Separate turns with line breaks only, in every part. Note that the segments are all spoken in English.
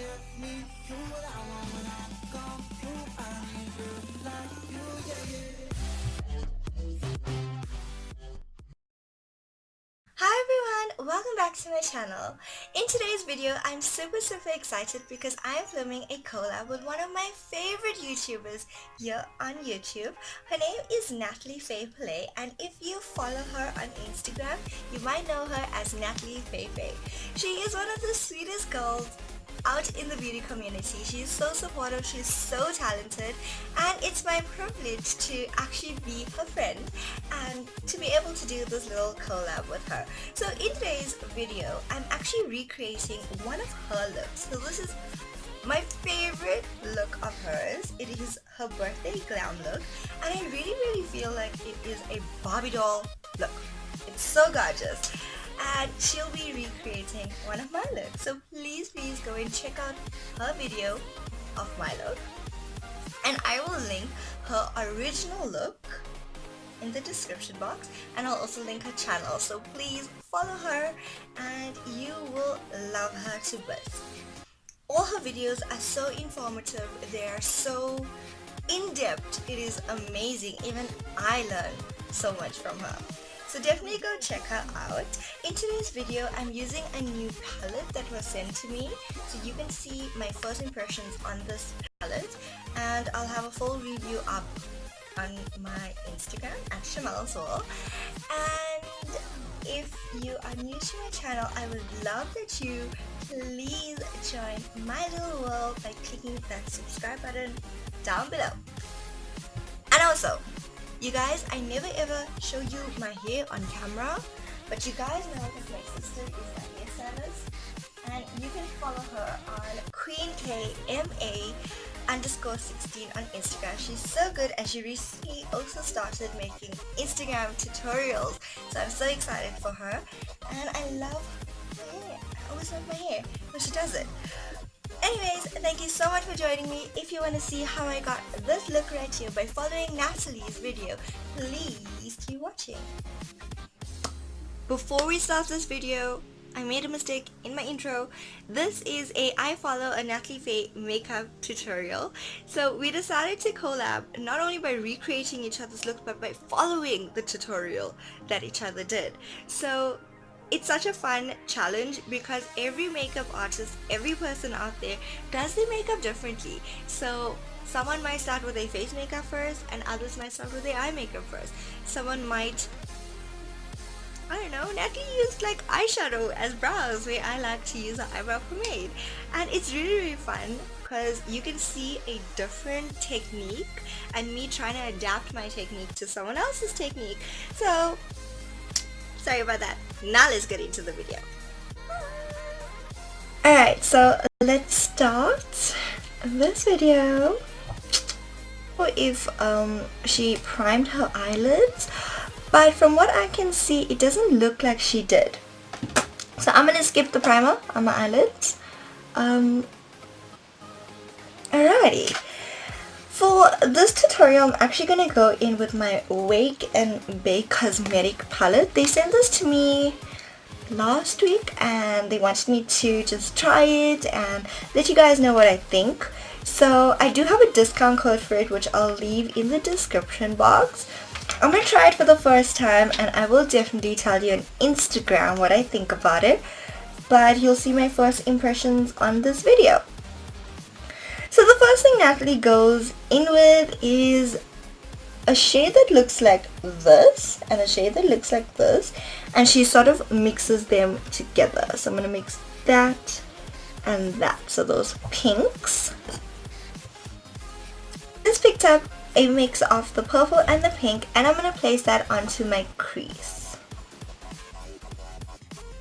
Hi everyone, welcome back to my channel. In today's video, I'm super excited because I'm filming a collab with one of my favorite YouTubers here on YouTube. Her name is Natalie Fay, and if you follow her on Instagram, you might know her as Natalie Fay. She is one of the sweetest girls out in the beauty community. She's so supportive, she's so talented, and it's my privilege to actually be her friend and to be able to do this little collab with her. So in today's video, I'm actually recreating one of her looks. So this is my favorite look of hers. It is her birthday glam look, and I really feel like it is a Barbie doll look. It's so gorgeous. And she'll be recreating one of my looks. So please go and check out her video of my look. And I will link her original look in the description box, and I'll also link her channel. So please follow her and you will love her to bits. All her videos are so informative. They are so in-depth. It is amazing. Even I learn so much from her. So definitely go check her out. In today's video, I'm using a new palette that was sent to me, so you can see my first impressions on this palette, and I'll have a full review up on my Instagram at Chermelsworld. And if you are new to my channel, I would love that you please join my little world by clicking that subscribe button down below. And also, you guys, I never ever show you my hair on camera, but you guys know that my sister is my hairstylist, and you can follow her on QueenKMA_16 on Instagram. She's so good, and she recently also started making Instagram tutorials, so I'm so excited for her. And I love my hair. I always love my hair when she does it. Anyways, thank you so much for joining me. If you want to see how I got this look right here by following Natalie's video, please keep watching. Before we start this video, I made a mistake in my intro. This is I follow a Natalie Fay makeup tutorial. So we decided to collab not only by recreating each other's looks, but by following the tutorial that each other did. So it's such a fun challenge because every makeup artist, every person out there does their makeup differently. So someone might start with their face makeup first, and others might start with their eye makeup first. Someone might, I don't know, Natalie used like eyeshadow as brows, where I like to use an eyebrow pomade. And it's really fun because you can see a different technique and me trying to adapt my technique to someone else's technique. So sorry about that. Now let's get into the video. Alright, so let's start this video. If she primed her eyelids, but from what I can see, it doesn't look like she did. So I'm gonna skip the primer on my eyelids. Alrighty. For this tutorial, I'm actually going to go in with my Wake and Bake Cosmetic palette. They sent this to me last week and they wanted me to just try it and let you guys know what I think. So I do have a discount code for it, which I'll leave in the description box. I'm going to try it for the first time and I will definitely tell you on Instagram what I think about it. But you'll see my first impressions on this video. So the first thing Natalie goes in with is a shade that looks like this and a shade that looks like this, and she sort of mixes them together. So I'm going to mix that and that, so those pinks. Just picked up a mix of the purple and the pink, and I'm going to place that onto my crease.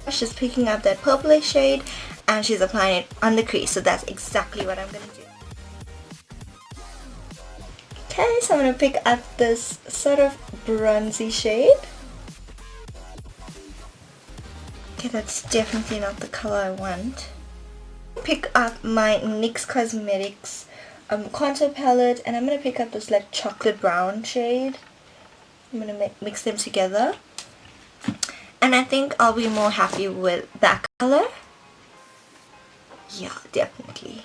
She's picking up that purplish shade and she's applying it on the crease, so that's exactly what I'm going to do. Okay, so I'm going to pick up this sort of bronzy shade. Okay, that's definitely not the color I want. Pick up my NYX Cosmetics contour palette, and I'm going to pick up this like chocolate brown shade. I'm going to mix them together. And I think I'll be more happy with that color. Yeah, definitely.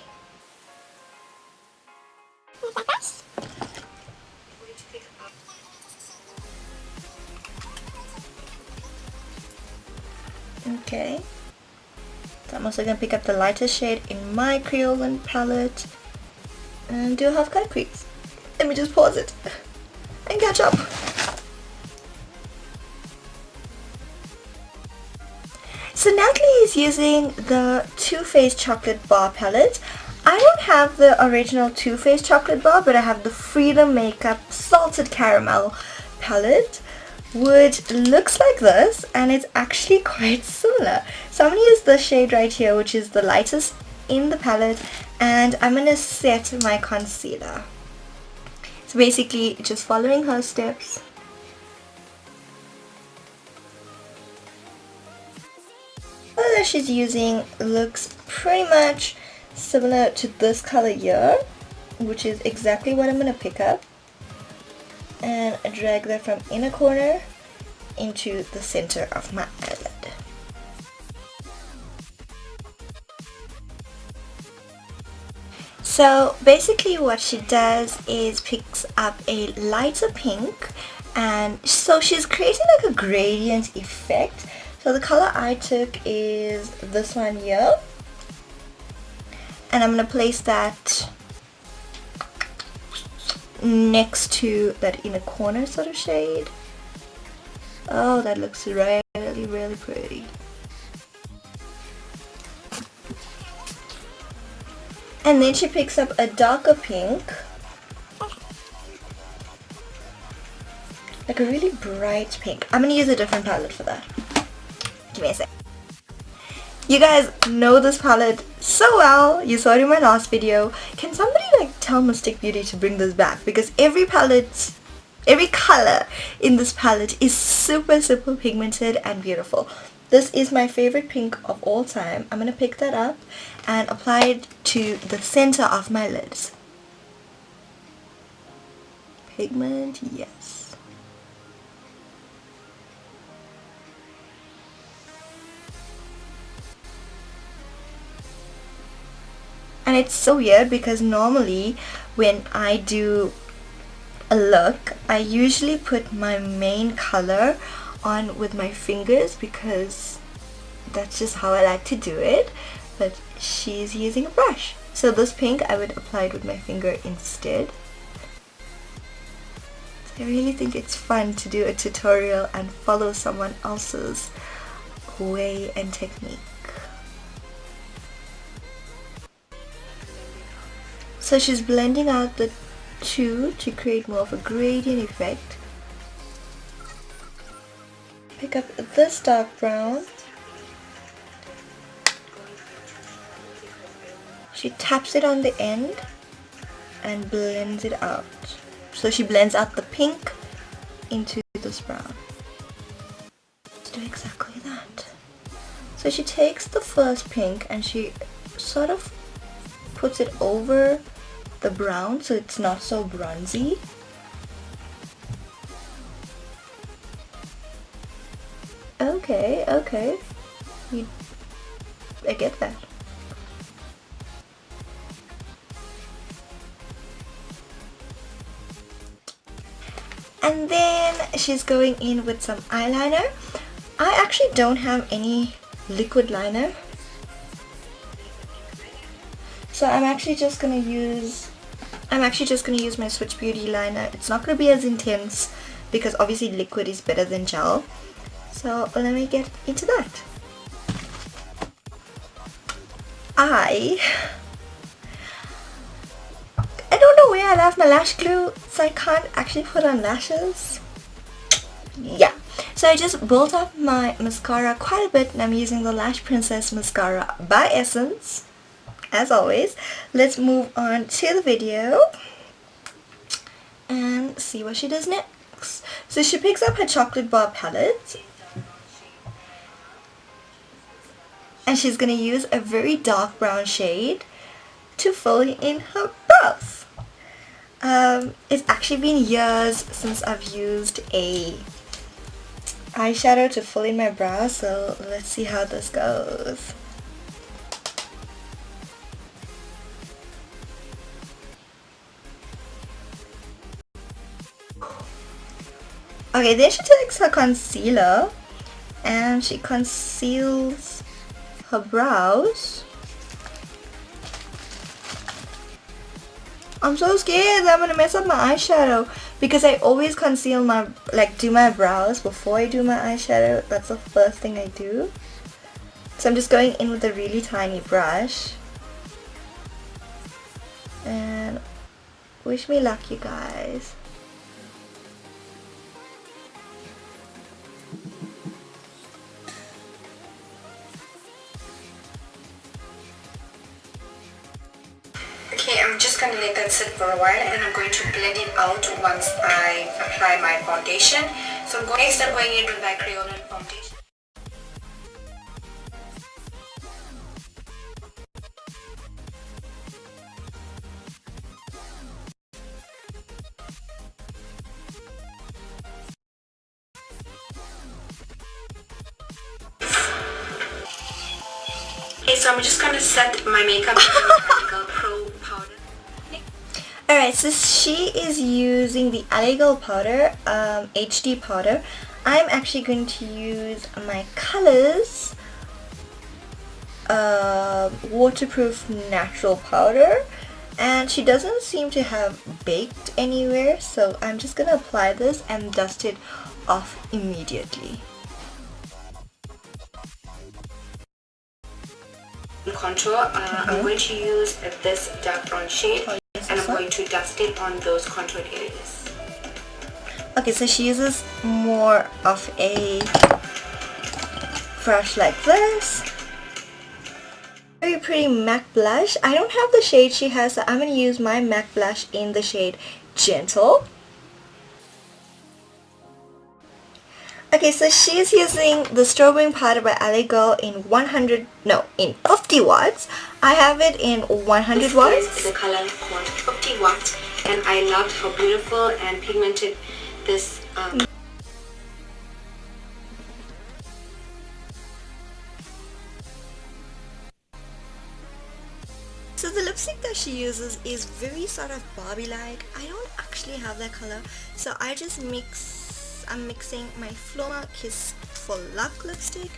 Okay. So I'm also going to pick up the lighter shade in my Kryolan palette and do a half cut crease. Let me just pause it and catch up. So Natalie is using the Too Faced Chocolate Bar palette. I don't have the original Too Faced Chocolate Bar, but I have the Freedom Makeup Salted Caramel palette, which looks like this, and it's actually quite similar. So I'm going to use this shade right here, which is the lightest in the palette, and I'm going to set my concealer. So basically just following her steps. The color she's using looks pretty much similar to this color here, which is exactly what I'm going to pick up and drag that from inner corner into the center of my eyelid. So basically what she does is picks up a lighter pink, and so she's creating like a gradient effect. So the color I took is this one here, and I'm going to place that next to that inner corner sort of shade. Oh, that looks really, really pretty. And then she picks up a darker pink, like a really bright pink. I'm going to use a different palette for that. Give me a sec. You guys know this palette so well. You saw it in my last video. Can somebody like tell Mystique Beauty to bring this back? Because every palette, every color in this palette is super pigmented and beautiful. This is my favorite pink of all time. I'm going to pick that up and apply it to the center of my lids. Pigment, yes. And it's so weird because normally when I do a look, I usually put my main color on with my fingers because that's just how I like to do it, but she's using a brush. So this pink I would apply it with my finger instead. So I really think it's fun to do a tutorial and follow someone else's way and technique. So she's blending out the two to create more of a gradient effect. Pick up this dark brown. She taps it on the end and blends it out. So she blends out the pink into this brown. Let's do exactly that. So she takes the first pink and she sort of puts it over the brown so it's not so bronzy. Okay. I get that. And then she's going in with some eyeliner. I actually don't have any liquid liner, so I'm actually just gonna use my Swiitch Beauty liner. It's not gonna be as intense because obviously liquid is better than gel. So let me get into that. I don't know where I left my lash glue, so I can't actually put on lashes. Yeah, so I just built up my mascara quite a bit, and I'm using the Lash Princess mascara by Essence. As always, let's move on to the video and see what she does next. So she picks up her chocolate bar palette, and she's going to use a very dark brown shade to fill in her brows. It's actually been years since I've used a eyeshadow to fill in my brows, so let's see how this goes. Okay, then she takes her concealer and she conceals her brows. I'm so scared that I'm gonna mess up my eyeshadow because I always conceal my, do my brows before I do my eyeshadow. That's the first thing I do. So I'm just going in with a really tiny brush. And wish me luck, you guys.
Okay, I'm just going to let that sit for a while and then I'm going to blend it out once I apply my foundation. So next I'm going in with my Kryolan foundation. Okay, so I'm just going to set my makeup with the Pro powder.
Alright, so she is using the Eyeshadow powder, HD powder. I'm actually going to use my KOLORZ waterproof natural powder, and she doesn't seem to have baked anywhere, so I'm just going to apply this and dust it off immediately.
Contour, I'm going to use this dark brown shade and I'm going to dust it on those contoured areas.
Okay, so she uses more of a brush like this. Very pretty MAC blush. I don't have the shade she has, so I'm going to use my MAC blush in the shade Gentle. Okay, so she's using the strobing powder by Eyeshadow in 50 watts. I have it in 100 watts.
This is a color called 50 watts, and I loved how beautiful and pigmented this
So the lipstick that she uses is very sort of Barbie-like. I don't actually have that color, so I just I'm mixing my Flormar Kiss for Luck lipstick,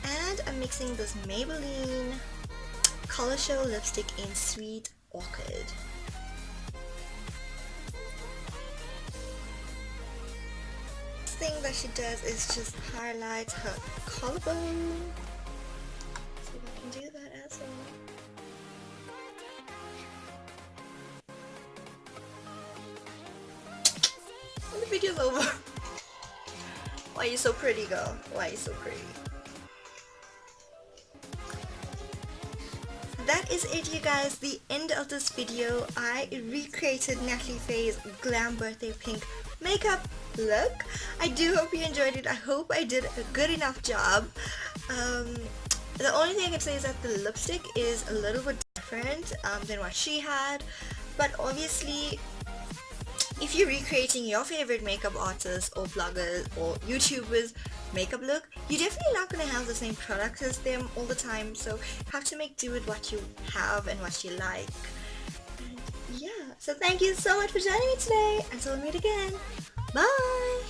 and I'm mixing this Maybelline Color Show lipstick in Sweet Orchid. The thing that she does is just highlight her collarbone. See if I can do that as well. And the video's over. Why are you so pretty, girl? Why are you so pretty? That is it, you guys. The end of this video. I recreated Natalie Fay's glam birthday pink makeup look. I do hope you enjoyed it. I hope I did a good enough job. The only thing I can say is that the lipstick is a little bit different than what she had, but obviously if you're recreating your favorite makeup artists or bloggers or YouTubers makeup look, you're definitely not going to have the same products as them all the time, so you have to make do with what you have and what you like. And yeah, so thank you so much for joining me today. Until we meet again, bye!